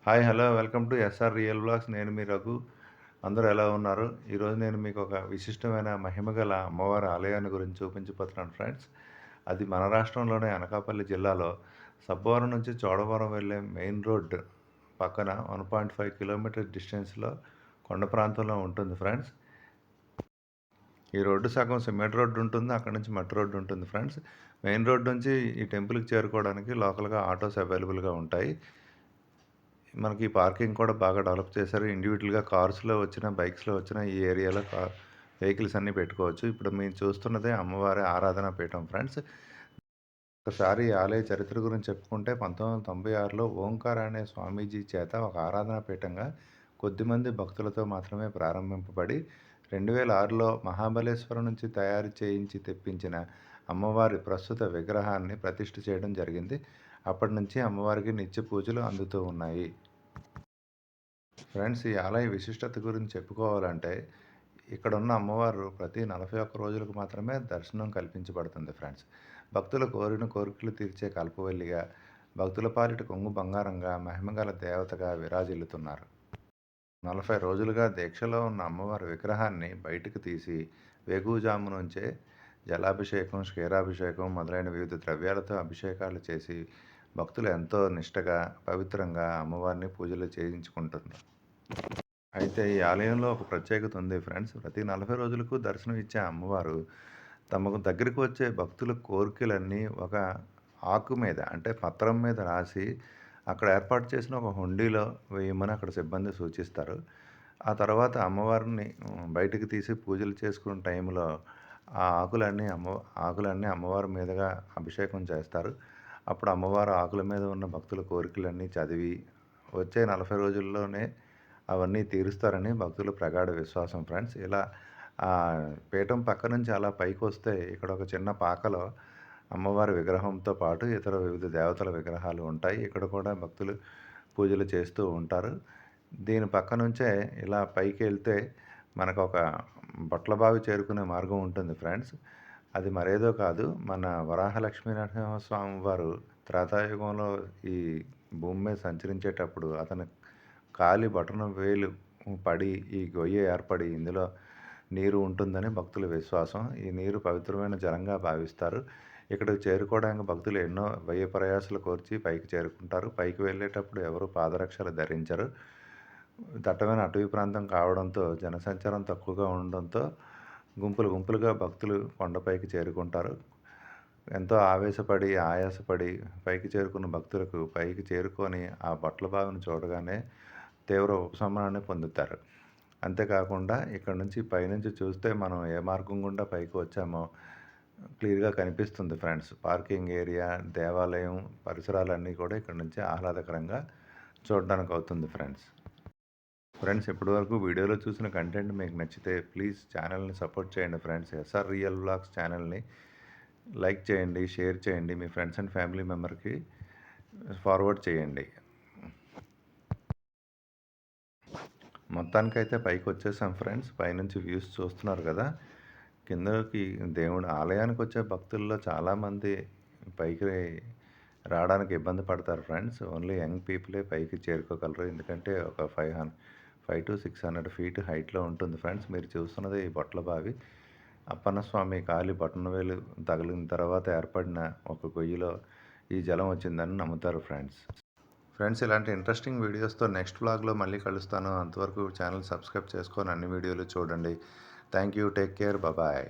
Hi hello welcome to SR real vlogs. నేను మీ రఘు. అందరూ ఎలా ఉన్నారు? ఈరోజు నేను మీకు ఒక విశిష్టమైన మహిమగల అమ్మవారి ఆలయాన్ని గురించి చూపించబోతున్నాను ఫ్రెండ్స్. అది మన రాష్ట్రంలోనే అనకాపల్లి జిల్లాలో సబ్బవరం నుంచి చోడవరం వెళ్ళే మెయిన్ రోడ్ పక్కన 1.5 కిలోమీటర్ డిస్టెన్స్లో కొండ ప్రాంతంలో ఉంటుంది ఫ్రెండ్స్. ఈ రోడ్డు సగం సిమెంట్ రోడ్డు ఉంటుంది, అక్కడ నుంచి మట్టి రోడ్డు ఉంటుంది ఫ్రెండ్స్. మెయిన్ రోడ్ నుంచి ఈ టెంపుల్కి చేరుకోవడానికి లోకల్గా ఆటోస్ అవైలబుల్గా ఉంటాయి. మనకి పార్కింగ్ కూడా బాగా డెవలప్ చేశారు. ఇండివిజువల్‌గా కార్స్‌లో వచ్చిన, బైక్స్‌లో వచ్చిన ఈ ఏరియాలో వెహికల్స్ అన్నీ పెట్టుకోవచ్చు. ఇప్పుడు మీరు చూస్తున్నదే అమ్మవారి ఆరాధనా పీఠం ఫ్రెండ్స్. ఒకసారి ఈ ఆలయ చరిత్ర గురించి చెప్పుకుంటే 1996లో ఓంకార్ అనే స్వామీజీ చేత ఒక ఆరాధనా పీఠంగా కొద్దిమంది భక్తులతో మాత్రమే ప్రారంభింపబడి 2006లో మహాబలేశ్వరం నుంచి తయారు చేయించి తెప్పించిన అమ్మవారి ప్రస్తుత విగ్రహాన్ని ప్రతిష్ఠ చేయడం జరిగింది. అప్పటి నుంచి అమ్మవారికి నిత్య పూజలు అందుతూ ఉన్నాయి. ఫ్రెండ్స్, ఈ ఆలయ విశిష్టత గురించి చెప్పుకోవాలంటే ఇక్కడున్న అమ్మవారు ప్రతి 41 రోజులకు మాత్రమే దర్శనం కల్పించబడుతుంది ఫ్రెండ్స్. భక్తులు కోరిన కోరికలు తీర్చే కల్పవల్లిగా, భక్తుల పాలిట కొంగు బంగారంగా, మహిమగల దేవతగా విరాజిల్లుతున్నారు. 40 రోజులుగా దీక్షలో ఉన్న అమ్మవారి విగ్రహాన్ని బయటకు తీసి వేకువజాము నుంచే జలాభిషేకం, క్షీరాభిషేకం మొదలైన వివిధ ద్రవ్యాలతో అభిషేకాలు చేసి భక్తులు ఎంతో నిష్టగా, పవిత్రంగా అమ్మవారిని పూజలు చేయించుకుంటున్నారు. అయితే ఈ ఆలయంలో ఒక ప్రత్యేకత ఉంది ఫ్రెండ్స్. ప్రతి 40 రోజులకు దర్శనం ఇచ్చే అమ్మవారు తమకు దగ్గరికి వచ్చే భక్తుల కోరికలన్నీ ఒక ఆకు మీద, అంటే పత్రం మీద రాసి అక్కడ ఏర్పాటు చేసిన ఒక హుండీలో వేయమని అక్కడ సిబ్బంది సూచిస్తారు. ఆ తర్వాత అమ్మవారిని బయటికి తీసి పూజలు చేసుకునే టైంలో ఆ ఆకులన్నీ అమ్మవారి మీదుగా అభిషేకం చేస్తారు. అప్పుడు అమ్మవారు ఆకుల మీద ఉన్న భక్తుల కోరికలన్నీ చదివి వచ్చే 40 రోజుల్లోనే అవన్నీ తీరుస్తారని భక్తుల ప్రగాఢ విశ్వాసం ఫ్రెండ్స్. ఇలా పీఠం పక్క నుంచి అలా పైకొస్తే ఇక్కడ ఒక చిన్న పాకలో అమ్మవారి విగ్రహంతో పాటు ఇతర వివిధ దేవతల విగ్రహాలు ఉంటాయి. ఇక్కడ కూడా భక్తులు పూజలు చేస్తూ ఉంటారు. దీని పక్క నుంచే ఇలా పైకి వెళ్తే మనకు ఒక బొట్లబావి చేరుకునే మార్గం ఉంటుంది ఫ్రెండ్స్. అది మరేదో కాదు, మన వరాహ లక్ష్మీ నరసింహస్వామి వారు త్రేతాయుగంలో ఈ భూమి మీద సంచరించేటప్పుడు అతని కాలి బొటన వేలు పడి ఈ గొయ్యి ఏర్పడి ఇందులో నీరు ఉంటుందని భక్తుల విశ్వాసం. ఈ నీరు పవిత్రమైన జలంగా భావిస్తారు. ఇక్కడికి చేరుకోవడానికి భక్తులు ఎన్నో వ్యయ ప్రయాసాలు కోర్చి పైకి చేరుకుంటారు. పైకి వెళ్ళేటప్పుడు ఎవరు పాదరక్షలు ధరించరు. దట్టమైన అటవీ ప్రాంతం కావడంతో జనసంచారం తక్కువగా ఉండడంతో గుంపులు గుంపులుగా భక్తులు కొండపైకి చేరుకుంటారు. ఎంతో ఆవేశపడి, ఆయాసపడి పైకి చేరుకున్న భక్తులకు పైకి చేరుకొని ఆ బొట్ల బావిని చూడగానే తీవ్ర ఉపశమనాన్ని పొందుతారు. అంతేకాకుండా ఇక్కడ నుంచి పైనుంచి చూస్తే మనం ఏ మార్గం గుండా పైకి వచ్చామో క్లియర్‌గా కనిపిస్తుంది ఫ్రెండ్స్. పార్కింగ్ ఏరియా, దేవాలయం పరిసరాలన్నీ కూడా ఇక్కడ నుంచి ఆహ్లాదకరంగా చూడడానికి అవుతుంది ఫ్రెండ్స్. ఇప్పటివరకు వీడియోలో చూసిన కంటెంట్ మీకు నచ్చితే ప్లీజ్ ఛానల్ని సపోర్ట్ చేయండి ఫ్రెండ్స్. ఎస్ఆర్ రియల్ వ్లాగ్స్ ఛానల్ని లైక్ చేయండి, షేర్ చేయండి, మీ ఫ్రెండ్స్ అండ్ ఫ్యామిలీ మెంబర్కి ఫార్వర్డ్ చేయండి. మొత్తానికైతే పైకి వచ్చేసాం ఫ్రెండ్స్. పైనుంచి వ్యూస్ చూస్తున్నారు కదా. కిందకి దేవుడు ఆలయానికి వచ్చే భక్తుల్లో చాలామంది పైకి రావడానికి ఇబ్బంది పడతారు ఫ్రెండ్స్. ఓన్లీ యంగ్ పీపులే పైకి చేరుకోగలరు. ఎందుకంటే ఒక 5 to 600 ఫీట్ హైట్లో ఉంటుంది ఫ్రెండ్స్. మీరు చూస్తున్నది ఈ బొట్ల బావి. అప్పన్నస్వామి కాలి బొటనవేలు తగిలిన తర్వాత ఏర్పడిన ఒక గొయ్యిలో ఈ జలం వచ్చిందని నమ్ముతారు ఫ్రెండ్స్, ఇలాంటి ఇంట్రెస్టింగ్ వీడియోస్తో నెక్స్ట్ వ్లాగ్లో మళ్ళీ కలుస్తాను. అంతవరకు ఛానల్ సబ్స్క్రైబ్ చేసుకొని అన్ని వీడియోలు చూడండి. Thank you. Take care. Bye.